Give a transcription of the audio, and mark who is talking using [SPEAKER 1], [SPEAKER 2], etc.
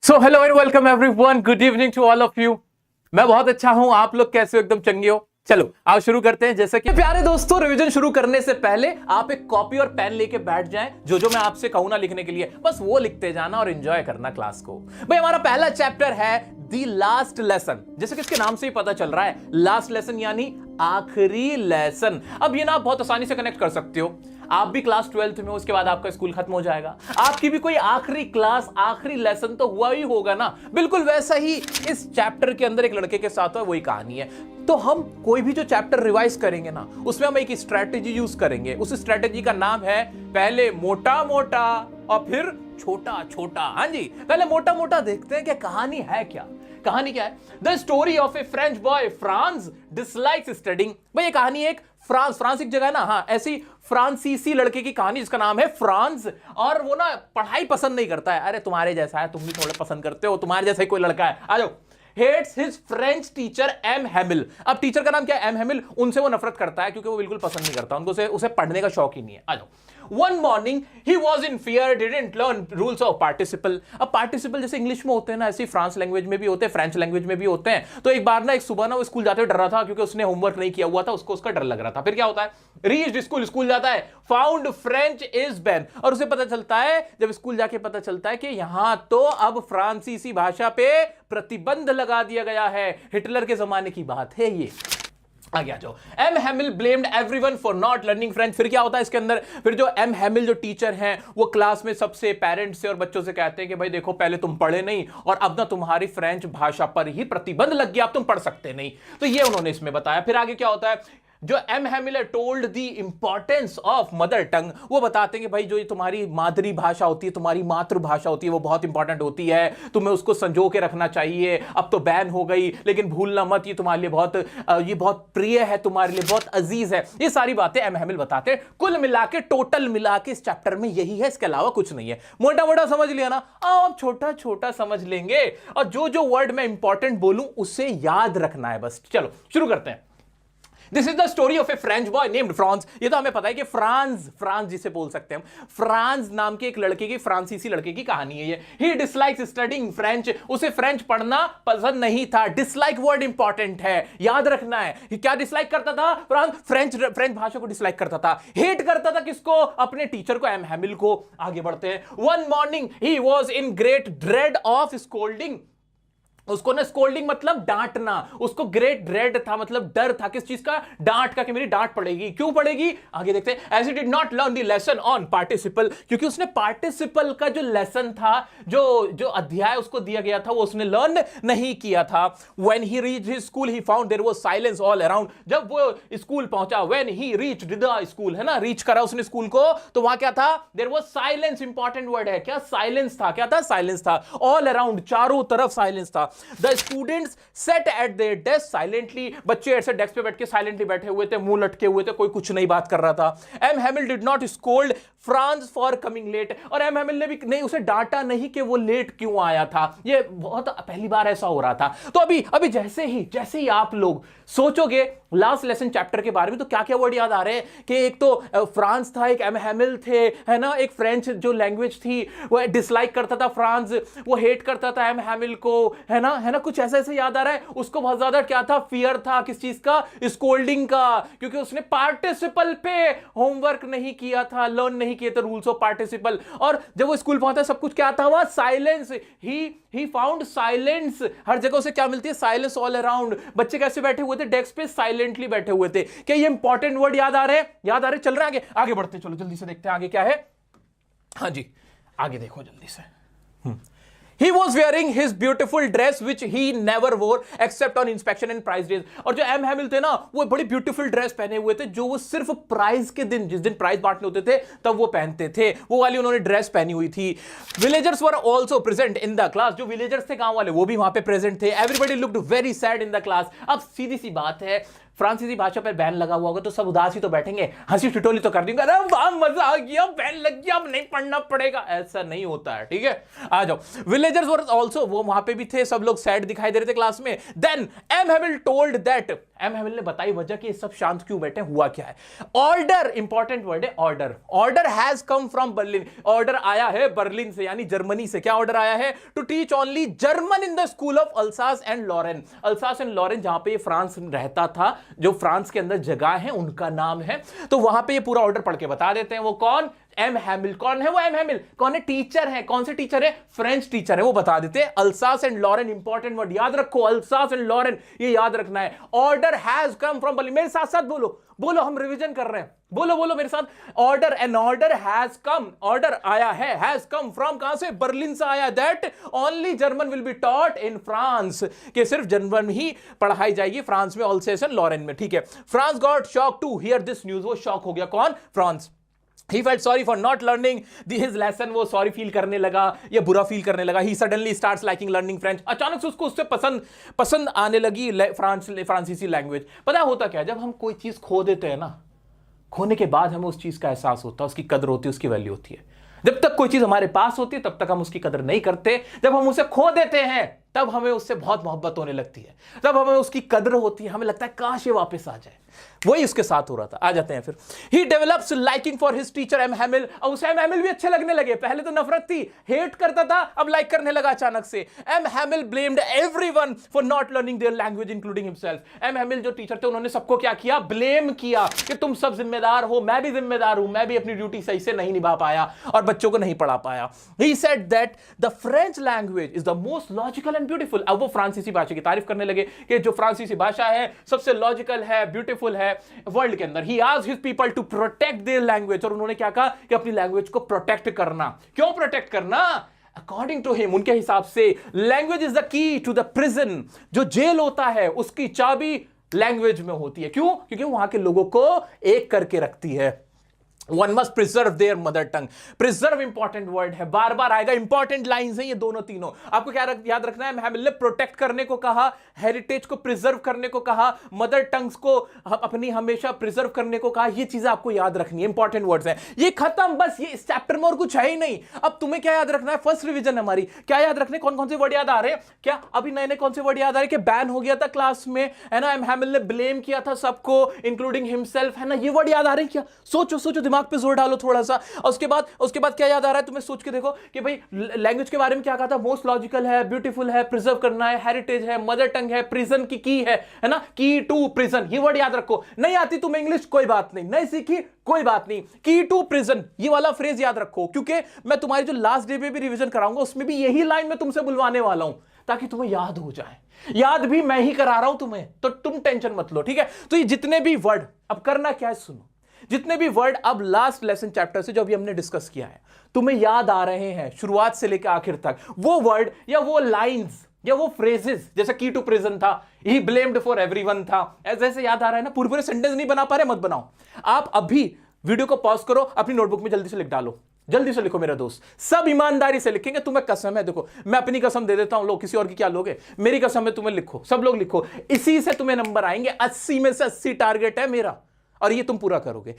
[SPEAKER 1] So hello and welcome everyone, good evening to all of you. मैं बहुत अच्छा हूं, आप लोग कैसे हो? एकदम चंगे हो? चलो आओ शुरू करते हैं। जैसे कि प्यारे दोस्तों, रिवीजन शुरू करने से पहले आप एक कॉपी और पेन लेके बैठ जाएं। जो मैं आपसे कहूं ना लिखने के लिए, बस वो लिखते जाना और एंजॉय करना क्लास को। भाई हमारा पहला चैप्टर है दी लास्ट लेसन। जैसे कि इसके नाम से ही पता चल रहा है, लास्ट लेसन यानी आखिरी लेसन। अब ये ना आप बहुत आसानी से कनेक्ट कर सकते हो। आप भी क्लास 12th में हो, उसके बाद आपका स्कूल खत्म हो जाएगा, आपकी भी कोई आखिरी क्लास आखिरी लेसन तो हुआ ही होगा ना। बिल्कुल वैसा ही इस चैप्टर के अंदर एक लड़के के साथ वही कहानी है। तो हम कोई भी जो चैप्टर रिवाइज करेंगे ना, उसमें हम एक स्ट्रैटेजी यूज करेंगे। उस स्ट्रैटेजी का नाम है पहले मोटा मोटा और फिर छोटा छोटा। हाँ जी, पहले मोटा मोटा देखते हैं कि कहानी है क्या। कहानी क्या है? The story of A French boy France dislikes studying. भाई ये कहानी एक फ्रांस एक जगह है ना, हाँ, ऐसी फ्रांसीसी लड़के की कहानी जिसका नाम है फ्रांस। और वो ना पढ़ाई पसंद नहीं करता है। अरे तुम्हारे जैसा है, तुम भी थोड़े पसंद करते हो, तुम्हारे जैसा ही कोई लड़का है, आ जाओ। Hates his French teacher M Hamel. अब टीचर का नाम क्या है? M Hamel. उनसे वो नफरत करता है क्योंकि वो बिल्कुल पसंद नहीं करता उनको, उसे पढ़ने का शौक ही नहीं है। आ जाओ। One morning he was in fear, didn't learn rules of participle. अब participle जैसे इंग्लिश में होते हैं ना, ऐसे फ्रांस लैंग्वेज में भी होते हैं, फ्रेंच लैंग्वेज में भी होते हैं। तो एक बार ना, एक सुबह ना वो स्कूल जाते हुए डर रहा था क्योंकि उसने होमवर्क नहीं किया हुआ था, उसको उसका डर लग रहा था। फिर क्या होता है? रीच्ड स्कूल, स्कूल जाता है। फाउंड फ्रेंच इज बैन, और उसे पता चलता है, जब स्कूल जाके पता चलता है कि यहां तो अब फ्रांसीसी भाषा पे प्रतिबंध लगा दिया गया है। हिटलर के जमाने की बात है ये। आगे आ जाओ। M Hamel blamed everyone for not learning French. फिर क्या होता है इसके अंदर? फिर जो एम हैमिल जो टीचर हैं, वो क्लास में सबसे पेरेंट्स से और बच्चों से कहते हैं कि भाई देखो, पहले तुम पढ़े नहीं और अब ना तुम्हारी फ्रेंच भाषा पर ही प्रतिबंध लग गया, अब तुम पढ़ सकते नहीं। तो ये उन्होंने इसमें बताया। फिर आगे क्या होता है? जो M Hamel told the importance of mother tongue, वो बताते हैं कि भाई जो तुम्हारी मादरी भाषा होती है, तुम्हारी मातृभाषा होती है, वो बहुत इंपॉर्टेंट होती है, तुम्हें उसको संजो के रखना चाहिए। अब तो बैन हो गई, लेकिन भूलना मत, ये तुम्हारे लिए बहुत प्रिय है, तुम्हारे लिए बहुत अजीज है। ये सारी बातें एम हैमिल बताते हैं। कुल मिला के, टोटल मिला के इस चैप्टर में यही है, इसके अलावा कुछ नहीं है। मोटा मोटा समझ लिया ना? आप छोटा छोटा समझ लेंगे, और जो जो वर्ड मैं इंपॉर्टेंट बोलूं उसे याद रखना है बस। चलो शुरू करते हैं। This is the story of A French boy named France. ये तो हमें पता है कि फ्रांस जिसे बोल सकते हैं हम, फ्रांस नाम के एक लड़के की, फ्रांसीसी लड़के की कहानी है ये। ही डिसलाइक्स स्टडिंग फ्रेंच, उसे फ्रेंच पढ़ना पसंद नहीं था। डिसलाइक वर्ड इंपॉर्टेंट है, याद रखना है। क्या डिसलाइक करता था फ्रेंच भाषा को डिसलाइक करता था। हेट करता था किसको? अपने टीचर को, एम हैमिल को। आगे बढ़ते हैं। One morning he was in great dread of scolding. उसको ना स्कोल्डिंग मतलब डांटना, उसको ग्रेट ड्रेड था, मतलब डर था। किस चीज का? डांट का, कि मेरी डांट पड़ेगी। क्यों पड़ेगी? आगे देखते हैं। As he did not learn the lesson on participle, क्योंकि उसने पार्टिसिपल का जो लेसन था, जो अध्याय उसको दिया गया था, वो उसने लर्न नहीं किया था। When he reached his school he found there was silence all around. जब वो स्कूल पहुंचा, when he reached the school, है ना, रीच करा उसने स्कूल को, तो वहां क्या था? There was silence. Important word है क्या? साइलेंस था। क्या था? साइलेंस था। ऑल अराउंड, चारों तरफ साइलेंस था। The students sat at their desk silently. बच्चे ऐसे डेस्क पे बैठ के साइलेंटली बैठे हुए थे, मुंह लटके हुए थे, कोई कुछ नहीं बात कर रहा था। M Hamel did not scold Franz for coming late, और एम हैमिल ने भी नहीं, उसे डांटा नहीं कि वो लेट क्यों आया था। ये बहुत पहली बार ऐसा हो रहा था। तो अभी जैसे ही आप लोग सोचोगे लास्ट लेसन चैप्टर के बारे में, तो क्या क्या वर्ड याद आ रहे हैं? कि एक तो फ्रांस था, एक एम हैमिल थे, है ना, एक फ्रेंच जो लैंग्वेज थी वो डिसलाइक करता था फ्रांस, वो हेट करता था एम हैमिल को, है ना, कुछ ऐसा ऐसे याद आ रहा है। उसको बहुत ज्यादा क्या था? फियर था। किस चीज का? स्कोल्डिंग का, क्योंकि उसने पार्टिसिपल पे होमवर्क नहीं किया था, लर्न नहीं किए थे रूल्स ऑफ पार्टिसिपल। और जब वो स्कूल पहुंचा, सब कुछ क्या था? वह साइलेंस। He found silence. हर जगह से क्या मिलती है? Silence all around. बच्चे कैसे बैठे हुए थे? डेस्क पे साइलेंटली बैठे हुए थे। क्या ये इंपॉर्टेंट वर्ड याद आ रहे हैं? याद आ रहे? चल रहे हैं आगे बढ़ते, चलो जल्दी से देखते हैं आगे क्या है। हाँ जी, आगे देखो जल्दी से। He was wearing his beautiful dress which he never wore except on inspection and prize days. और जो एम हैमिल थे ना, वो बड़ी ब्यूटीफुल ड्रेस पहने हुए थे, जो वो सिर्फ प्राइज के दिन, जिस दिन प्राइज बांटने होते थे, तब वो पहनते थे। वो वाली उन्होंने ड्रेस पहनी हुई थी। Villagers were also present in the class. जो विलेजर्स थे गांव वाले, वो भी वहां पे प्रेजेंट थे। Everybody looked very sad in the class. अब सीधी सी बात है, फ्रांसीसी भाषा पर बैन लगा हुआ होगा तो सब उदास ही तो बैठेंगे, हंसी ठिठोली तो कर देंगे, अरे वाह मजा आ गया, बैन लग गया, अब नहीं पढ़ना पड़ेगा। ऐसा नहीं होता है, ठीक है। आ जाओ, विलेजर्स वर आल्सो, वो वहां पे भी थे, सब लोग सैड दिखाई दे रहे थे क्लास में। Then M Hamel told that, M Hamel ने बताई वजह कि सब शांत क्यों बैठे, हुआ क्या है। ऑर्डर, इंपॉर्टेंट वर्ड है order, order has come from Berlin, order आया है बर्लिन से यानी जर्मनी से। क्या ऑर्डर आया है? To teach only German in the school of Alsace and Lorraine. Alsace and Lorraine जहां पे फ्रांस रहता था, जो फ्रांस के अंदर जगह है उनका नाम है, तो वहां पे ये पूरा ऑर्डर पढ़ के बता देते हैं। वो कौन? एम हैमिल। कौन है वो एम हैमिल? कौन है? टीचर है। कौन से टीचर है? फ्रेंच टीचर है, वो बता देते हैं। Alsace and Lorraine, important word याद रखो, अल्सास एंड लॉरेन, ये याद रखना है। Order has come from Berlin, मेरे साथ साथ बोलो, बोलो, हम रिवीजन कर रहे हैं, बोलो बोलो मेरे साथ। Order, an order has come, order आया है, हैज कम फ्रॉम, कहां से? बर्लिन से आया। That only German will be taught in France, कि सिर्फ जर्मन ही पढ़ाई जाएगी फ्रांस में, अल्सास एंड लॉरेन में, ठीक है। Franz got shock to hear this news, वो शॉक हो गया। कौन? Franz. He felt sorry for not learning his lesson, वो सॉरी फील करने लगा या बुरा फील करने लगा। He suddenly starts liking learning French, अचानक से उसको उससे पसंद आने लगी फ्रांसीसी लैंग्वेज। पता होता क्या, जब हम कोई चीज खो देते हैं ना, खोने के बाद हमें उस चीज का एहसास होता है, उसकी कदर होती है, उसकी वैल्यू होती है। जब तक कोई चीज हमारे पास होती है तब तक हम उसकी कदर नहीं करते, जब हम उसे खो देते हैं तब हमें उससे बहुत मोहब्बत होने लगती है, तब हमें उसकी कदर होती है, हमें लगता है काश ये वापस आ जाए। वही उसके साथ हो रहा था। आ जाते हैं फिर। He develops liking for his teacher M Hamel, और उसे एम हैमिल भी अच्छे लगने लगे। पहले तो नफरत थी, हेट करता था, अब लाइक करने लगा अचानक से। M Hamel blamed everyone for not learning their language including himself. M Hamel जो टीचर थे उन्होंने सबको क्या किया? ब्लेम किया कि तुम सब जिम्मेदार हो, मैं भी जिम्मेदार हूं, मैं भी अपनी ड्यूटी सही से नहीं निभा पाया और बच्चों को नहीं पढ़ा पाया। He said that the French language is the most logical and beautiful. अब वो फ्रांसीसी भाषा की तारीफ करने लगे कि जो फ्रांसीसी भाषा है सबसे लॉजिकल है, ब्यूटीफुल है वर्ल्ड के अंदर। He asked his people to protect their language, और उन्होंने क्या कहा कि अपनी लैंग्वेज को प्रोटेक्ट करना। क्यों प्रोटेक्ट करना? अकॉर्डिंग टू हिम, उनके हिसाब से, language is the key to the prison. जो जेल होता है उसकी चाबी लैंग्वेज में होती है। क्यों? क्योंकि वहां के लोगों को एक करके रखती है। One must preserve their mother tongue. Preserve important word है, बार बार आएगा, इंपॉर्टेंट लाइंस हैं ये दोनों तीनों। आपको क्या याद रखना है? हैमिल ने प्रोटेक्ट करने को कहा, हेरिटेज को प्रिजर्व करने को कहा, मदर टंग्स को अपनी हमेशा प्रिजर्व करने को कहा। ये चीजें आपको याद रखनी है, इंपॉर्टेंट वर्ड्स हैं। ये खत्म, बस ये इस चैप्टर में और कुछ है ही नहीं। अब तुम्हें क्या याद रखना है? फर्स्ट रिवीजन हमारी, क्या याद रखने? कौन कौन से वर्ड याद आ रहे हैं? क्या अभी नए नए कौन से वर्ड याद आ रहे हैं? कि बैन हो गया था क्लास में, है ना, हैमिल ने ब्लेम किया था सबको इंक्लूडिंग हिमसेल्फ, है ना, ये वर्ड याद आ रहे हैं क्या? सोचो सोचो, दिमाग पे जोर डालो थोड़ा सा। उसके बाद क्या याद आ रहा है तुम्हें? सोच के देखो कि भाई लैंग्वेज के बारे में क्या कहा था? मोस्ट लॉजिकल है, ब्यूटीफुल है, प्रिजर्व करना है, हेरिटेज है, मदर टंग है, प्रिजन की है ना, की टू प्रिजन, ये वर्ड याद रखो। नहीं आती तुम्हें इंग्लिश, कोई बात नहीं, नहीं सीखी कोई बात नहीं, की टू प्रिजन, ये वाला फ्रेज याद रखो, क्योंकि मैं तुम्हारी जो लास्ट डे पे भी रिवीजन कराऊंगा उसमें भी यही लाइन मैं तुमसे बुलवाने वाला हूं, ताकि तुम्हें याद हो जाए। याद भी मैं ही करा रहा हूं तुम्हें, तो तुम टेंशन मत लो, ठीक है। तो ये जितने भी वर्ड, अब करना क्या है, सुनो, जितने भी वर्ड अब लास्ट लेसन चैप्टर से जो अभी हमने डिस्कस किया है तुम्हें याद आ रहे हैं शुरुआत से लेकर आखिर तक, वो वर्ड या वो लाइंस या वो फ्रेजेस, जैसे की टू प्रिजन था, ही ब्लेम्ड फॉर एवरीवन था, ऐसे याद आ रहा है ना? पूरे सेंटेंस नहीं बना पा रहे, मत बनाओ। आप अभी वीडियो को पॉज करो, अपनी नोटबुक में जल्दी से लिख डालो, जल्दी से लिखो मेरा दोस्त, सब ईमानदारी से लिखेंगे। तुम्हें कसम है, देखो मैं अपनी कसम दे देता हूं, लोग किसी और की क्या लोगे, मेरी कसम है, तुम्हें लिखो, सब लोग लिखो, इसी से तुम्हें नंबर आएंगे। 80 में से 80 टारगेट है मेरा, और ये तुम पूरा करोगे।